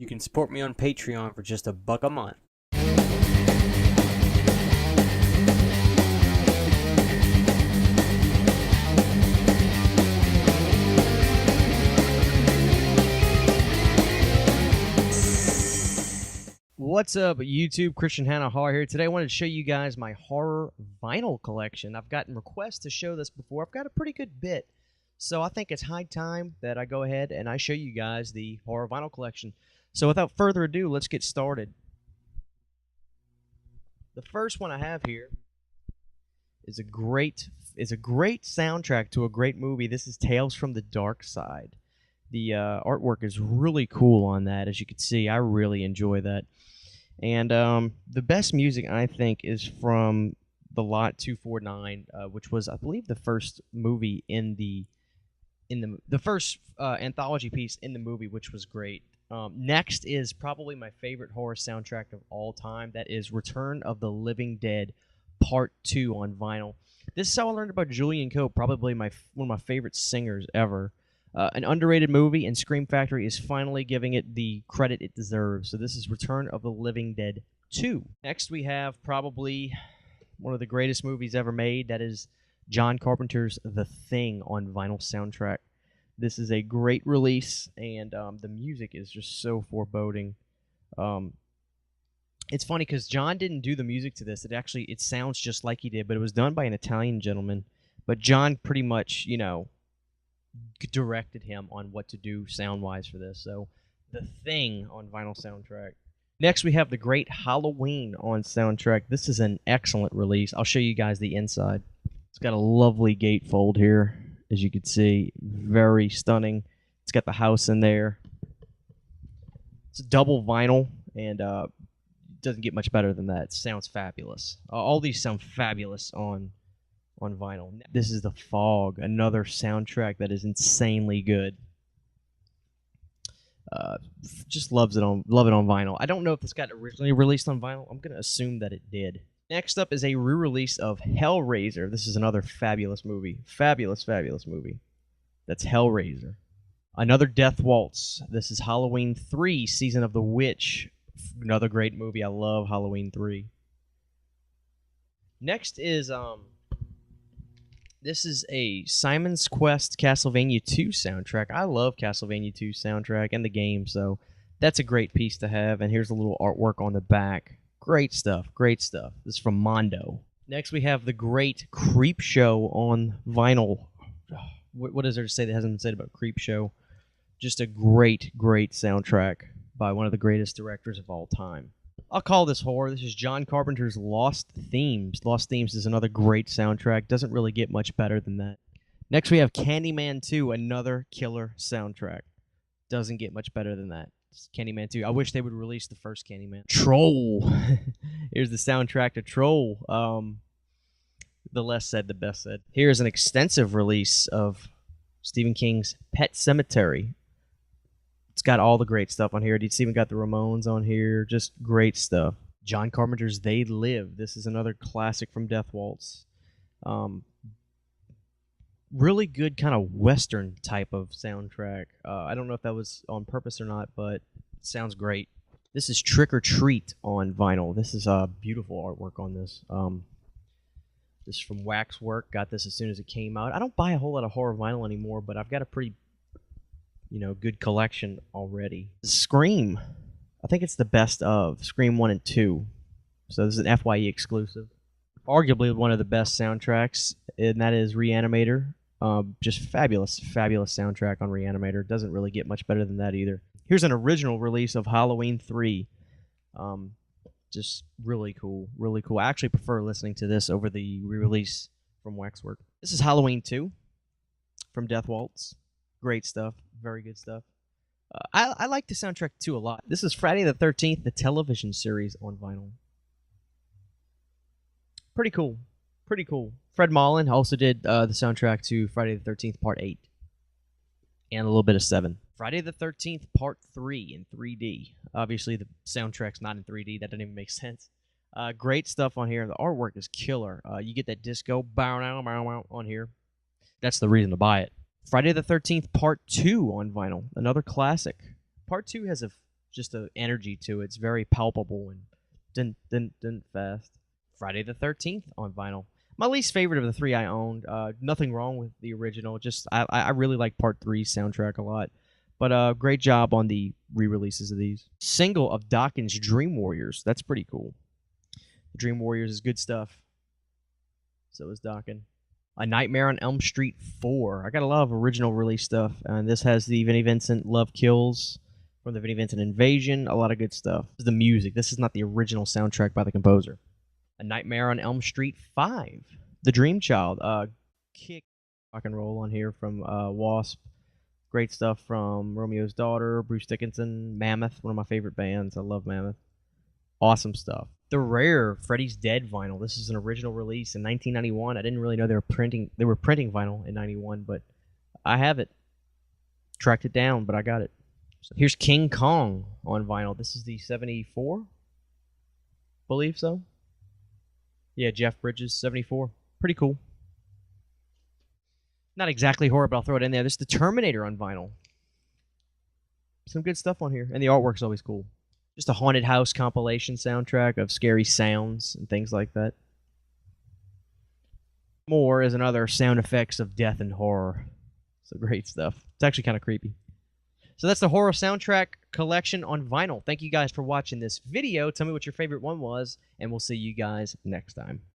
You can support me on Patreon for just $1 a month. What's up, YouTube? Christian Hannah Horror here. Today I wanted to show you guys my horror vinyl collection. I've gotten requests to show this before. I've got a pretty good bit, so I think it's high time that I go ahead and I show you guys the horror vinyl collection. So without further ado, let's get started. The first one I have here is a great soundtrack to a great movie. This is Tales from the Dark Side. The artwork is really cool on that, as you can see. I really enjoy that. And the best music, I think, is from the Lot 249, which was, I believe, the first movie in the first anthology piece in the movie, which was great. Next is probably my favorite horror soundtrack of all time. That is Return of the Living Dead Part 2 on vinyl. This is how I learned about Julian Cope, probably one of my favorite singers ever. An underrated movie, and Scream Factory is finally giving it the credit it deserves. So this is Return of the Living Dead 2. Next we have probably one of the greatest movies ever made. That is John Carpenter's The Thing on vinyl soundtrack. This is a great release, and the music is just so foreboding. It's funny because John didn't do the music to this. It sounds just like he did, but it was done by an Italian gentleman. But John pretty much, directed him on what to do sound-wise for this. So, The Thing on vinyl soundtrack. Next, we have The Great Halloween on soundtrack. This is an excellent release. I'll show you guys the inside. It's got a lovely gatefold here, as you can see. Very stunning. It's got the house in there. It's a double vinyl, and it doesn't get much better than that. It sounds fabulous. All these sound fabulous on vinyl. This is The Fog, another soundtrack that is insanely good. Just love it on vinyl. I don't know if this got originally released on vinyl. I'm going to assume that it did. Next up is a re-release of Hellraiser. This is another fabulous movie. Fabulous movie. That's Hellraiser. Another Death Waltz. This is Halloween 3, Season of the Witch. Another great movie. I love Halloween 3. Next is this is a Simon's Quest Castlevania 2 soundtrack. I love Castlevania 2 soundtrack and the game, so that's a great piece to have. And here's a little artwork on the back. Great stuff, great stuff. This is from Mondo. Next, we have The Great Creep Show on vinyl. What is there to say that hasn't been said about Creep Show? Just a great soundtrack by one of the greatest directors of all time. I'll call this horror. This is John Carpenter's Lost Themes. Lost Themes is another great soundtrack. Doesn't really get much better than that. Next, we have Candyman 2, another killer soundtrack. Doesn't get much better than that. It's Candyman 2. I wish they would release the first Candyman. Troll. Here's the soundtrack to Troll. The less said, the best said. Here's an extensive release of Stephen King's Pet Sematary. It's got all the great stuff on here. It's even got the Ramones on here. Just great stuff. John Carpenter's They Live. This is another classic from Death Waltz. Really good kind of Western type of soundtrack. I don't know if that was on purpose or not, but it sounds great. This is Trick or Treat on vinyl. This is beautiful artwork on this. This is from Waxwork. Got this as soon as it came out. I don't buy a whole lot of horror vinyl anymore, but I've got a pretty good collection already. Scream. I think it's the best of Scream 1 and 2. So this is an FYE exclusive. Arguably one of the best soundtracks, and that is Reanimator. Just fabulous soundtrack on Reanimator. Doesn't really get much better than that either. Here's an original release of Halloween 3. Just really cool. I actually prefer listening to this over the re-release from Waxwork. This is Halloween 2 from Death Waltz. Great stuff. Very good stuff. I like the soundtrack too a lot. This is Friday the 13th, the television series on vinyl. Pretty cool. Fred Mullen also did the soundtrack to Friday the 13th Part 8. And a little bit of 7. Friday the 13th Part 3 in 3D. Obviously the soundtrack's not in 3D. That doesn't even make sense. Great stuff on here. The artwork is killer. You get that disco on here. That's the reason to buy it. Friday the 13th Part 2 on vinyl. Another classic. Part 2 has a just the energy to it. It's very palpable and dun fast. Friday the 13th on vinyl. My least favorite of the three I owned. Nothing wrong with the original. Just I really like Part 3's soundtrack a lot. But great job on the re-releases of these. Single of Dokken's Dream Warriors. That's pretty cool. Dream Warriors is good stuff. So is Dokken. A Nightmare on Elm Street 4. I got a lot of original release stuff. And this has the Vinnie Vincent Love Kills from the Vinnie Vincent Invasion. A lot of good stuff. This is the music. This is not the original soundtrack by the composer. A Nightmare on Elm Street 5. The Dream Child. Kick rock and roll on here from Wasp. Great stuff from Romeo's Daughter, Bruce Dickinson, Mammoth, one of my favorite bands. I love Mammoth. Awesome stuff. The rare Freddy's Dead vinyl. This is an original release in 1991. I didn't really know they were printing vinyl in 91, but I have it. Tracked it down, but I got it. So here's King Kong on vinyl. This is the 74. Believe so. Yeah, Jeff Bridges, 74. Pretty cool. Not exactly horror, but I'll throw it in there. This is the Terminator on vinyl. Some good stuff on here. And the artwork's always cool. Just a haunted house compilation soundtrack of scary sounds and things like that. More is another sound effects of death and horror. So great stuff. It's actually kind of creepy. So that's the horror soundtrack collection on vinyl. Thank you guys for watching this video. Tell me what your favorite one was, and we'll see you guys next time.